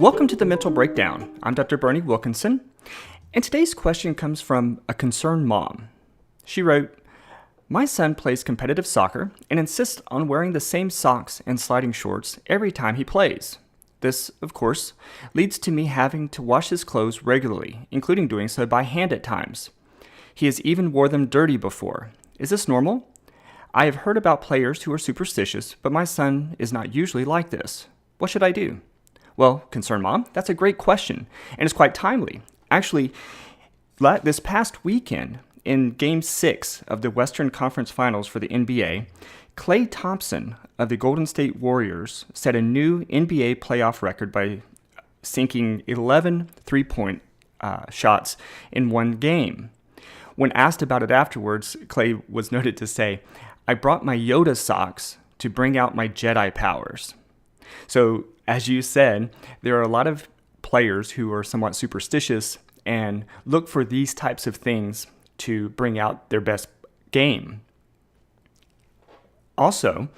Welcome to the Mental Breakdown. I'm Dr. Berney Wilkinson, and today's question comes from a concerned mom. She wrote, "My son plays competitive soccer and insists on wearing the same socks and sliding shorts every time he plays. This, of course, leads to me having to wash his clothes regularly, including doing so by hand at times. He has even wore them dirty before. Is this normal? I have heard about players who are superstitious, but my son is not usually like this. What should I do?" Well, concerned mom, that's a great question, and it's quite timely. Actually, this past weekend, in Game 6 of the Western Conference Finals for the NBA, Klay Thompson of the Golden State Warriors set a new NBA playoff record by sinking 11 three-point shots in one game. When asked about it afterwards, Klay was noted to say, "I brought my Yoda socks to bring out my Jedi powers." So, as you said, there are a lot of players who are somewhat superstitious and look for these types of things to bring out their best game. Also,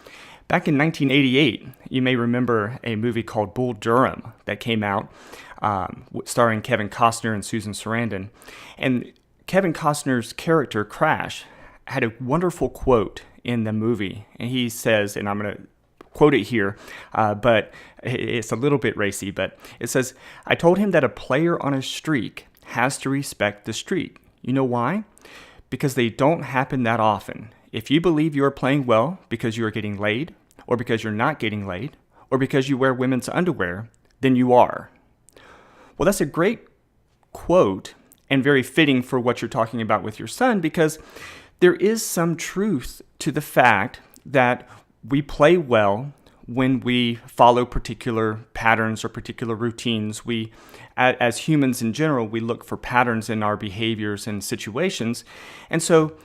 back in 1988, you may remember a movie called Bull Durham that came out, starring Kevin Costner and Susan Sarandon. And Kevin Costner's character, Crash, had a wonderful quote in the movie. And he says, and I'm going to quote it here, but it's a little bit racy, but it says, "I told him that a player on a streak has to respect the streak. You know why? Because they don't happen that often. If you believe you are playing well because you are getting laid, or because you're not getting laid, or because you wear women's underwear, then you are." Well, that's a great quote and very fitting for what you're talking about with your son, because there is some truth to the fact that we play well when we follow particular patterns or particular routines. We, as humans in general, we look for patterns in our behaviors and situations. And so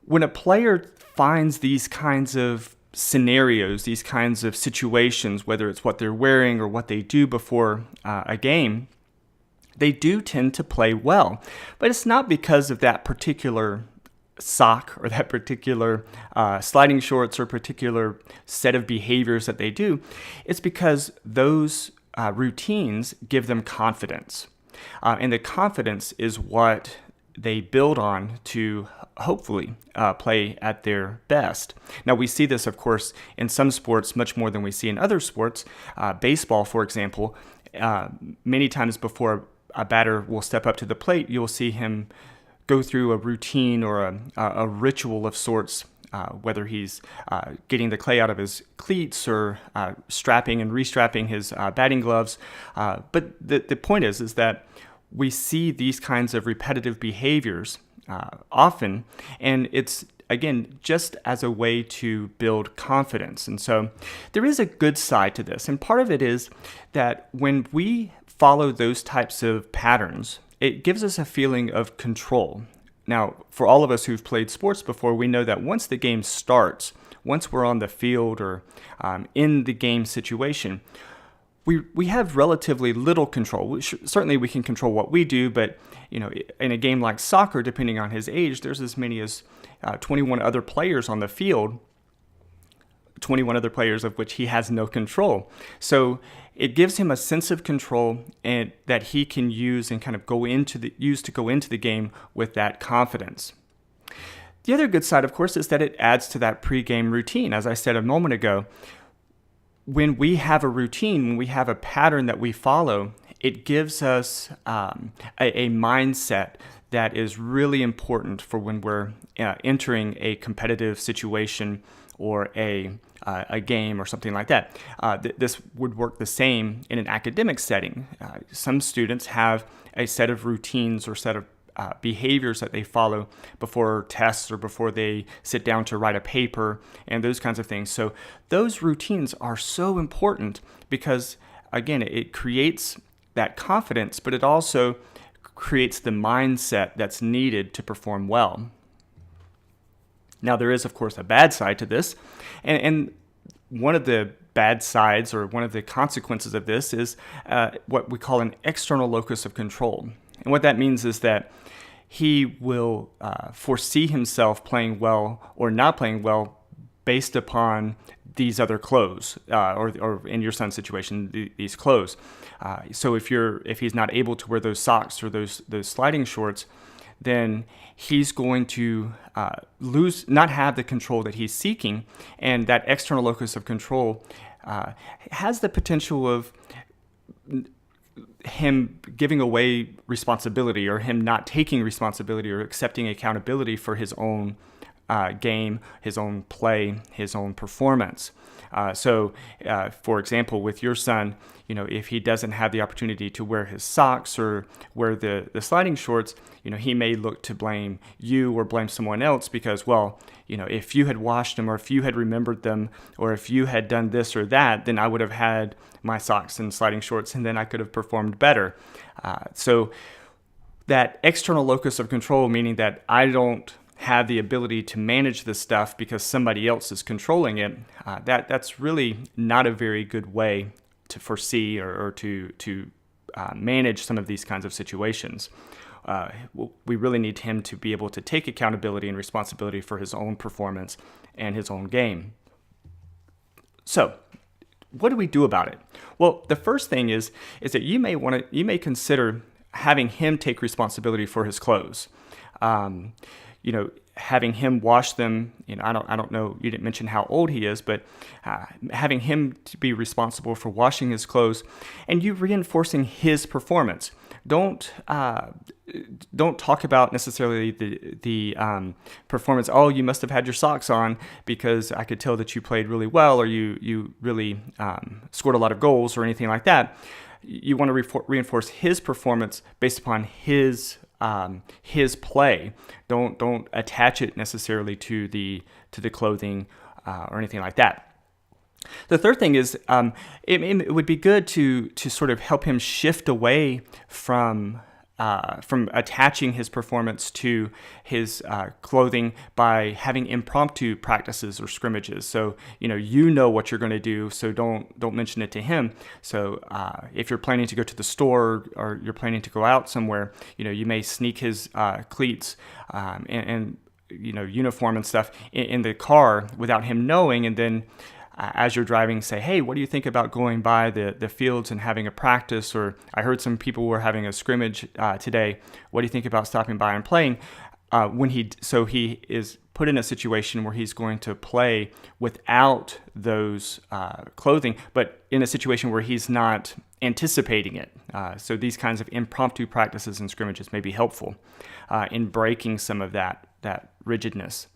when a player finds these kinds of scenarios, these kinds of situations, whether it's what they're wearing or what they do before a game, they do tend to play well. But it's not because of that particular sock or that particular sliding shorts or particular set of behaviors that they do. It's because those routines give them confidence. And the confidence is what they build on to hopefully play at their best. Now, we see this, of course, in some sports much more than we see in other sports. Baseball, for example, many times before a batter will step up to the plate, you'll see him go through a routine or a ritual of sorts, whether he's getting the clay out of his cleats or strapping and restrapping his batting gloves. But the point is that we see these kinds of repetitive behaviors often, and it's, again, just as a way to build confidence. And so there is a good side to this. And part of it is that when we follow those types of patterns, it gives us a feeling of control. Now, for all of us who've played sports before, we know that once the game starts, once we're on the field or in the game situation, we have relatively little control. Certainly we can control what we do, but in a game like soccer, depending on his age, there's as many as 21 other players on the field, 21 other players of which he has no control. So it gives him a sense of control and that he can use and kind of go into the game with that confidence. The other good side, of course, is that it adds to that pregame routine. As I said a moment ago, when we have a routine, when we have a pattern that we follow, it gives us a mindset that is really important for when we're entering a competitive situation or a game or something like that. This would work the same in an academic setting. Some students have a set of routines or set of behaviors that they follow before tests or before they sit down to write a paper and those kinds of things. So those routines are so important because, again, it creates that confidence, but it also creates the mindset that's needed to perform well. Now, there is, of course, a bad side to this, and one of the bad sides or one of the consequences of this is what we call an external locus of control. And what that means is that he will foresee himself playing well or not playing well based upon these other clothes, or in your son's situation, these clothes. So if he's not able to wear those socks or those sliding shorts, then he's going to not have the control that he's seeking, and that external locus of control has the potential of him giving away responsibility, or him not taking responsibility or accepting accountability for his own game, his own play, his own performance. So, for example, with your son, if he doesn't have the opportunity to wear his socks or wear the sliding shorts, he may look to blame you or blame someone else because, well, if you had washed them, or if you had remembered them, or if you had done this or that, then I would have had my socks and sliding shorts, and then I could have performed better. So that external locus of control, meaning that I don't have the ability to manage this stuff because somebody else is controlling it, that's really not a very good way to foresee or to manage some of these kinds of situations. We really need him to be able to take accountability and responsibility for his own performance and his own game. So, what do we do about it? Well, the first thing is that you may consider having him take responsibility for his clothes. Having him wash them. I don't know. You didn't mention how old he is, but having him to be responsible for washing his clothes, and you reinforcing his performance. Don't talk about necessarily the performance. Oh, you must have had your socks on because I could tell that you played really well, or you really scored a lot of goals, or anything like that. You want to reinforce his performance based upon his play. Don't attach it necessarily to the clothing or anything like that. The third thing is it would be good to sort of help him shift away from attaching his performance to his clothing by having impromptu practices or scrimmages. So what you're going to do, so don't mention it to him. So if you're planning to go to the store, or you're planning to go out somewhere, you may sneak his cleats and uniform and stuff in the car without him knowing, and then as you're driving, say, hey, what do you think about going by the fields and having a practice? Or I heard some people were having a scrimmage today. What do you think about stopping by and playing? So he is put in a situation where he's going to play without those clothing, but in a situation where he's not anticipating it. So these kinds of impromptu practices and scrimmages may be helpful in breaking some of that rigidness.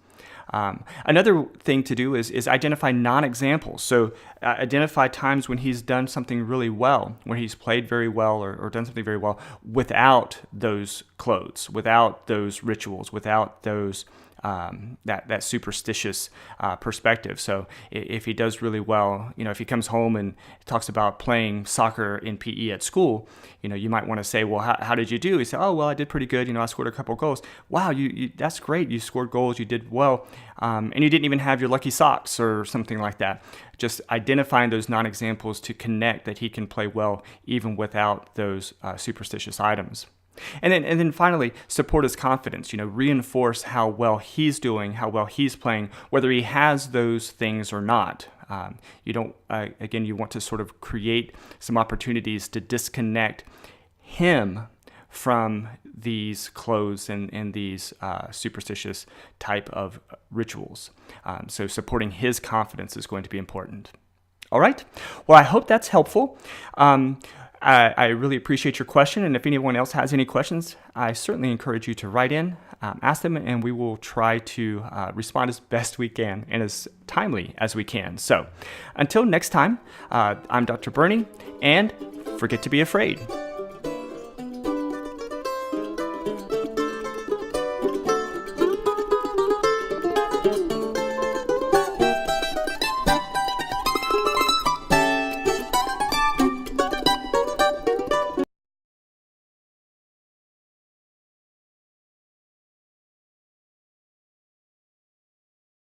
Another thing to do is identify non-examples. So identify times when he's done something really well, when he's played very well or done something very well without those clothes, without those rituals, without those that superstitious perspective. So if he does really well, if he comes home and talks about playing soccer in PE at school, you might want to say, well, how did you do? He said, oh, well, I did pretty good. I scored a couple goals. Wow, you that's great. You scored goals. You did well. And you didn't even have your lucky socks or something like that. Just identifying those non-examples to connect that he can play well even without those superstitious items. And then finally, support his confidence. Reinforce how well he's doing, how well he's playing, whether he has those things or not. You want to sort of create some opportunities to disconnect him from these clothes and these superstitious type of rituals. So supporting his confidence is going to be important. All right. Well, I hope that's helpful. I really appreciate your question, and if anyone else has any questions, I certainly encourage you to write in, ask them, and we will try to respond as best we can and as timely as we can. So until next time, I'm Dr. Berney, and forget to be afraid.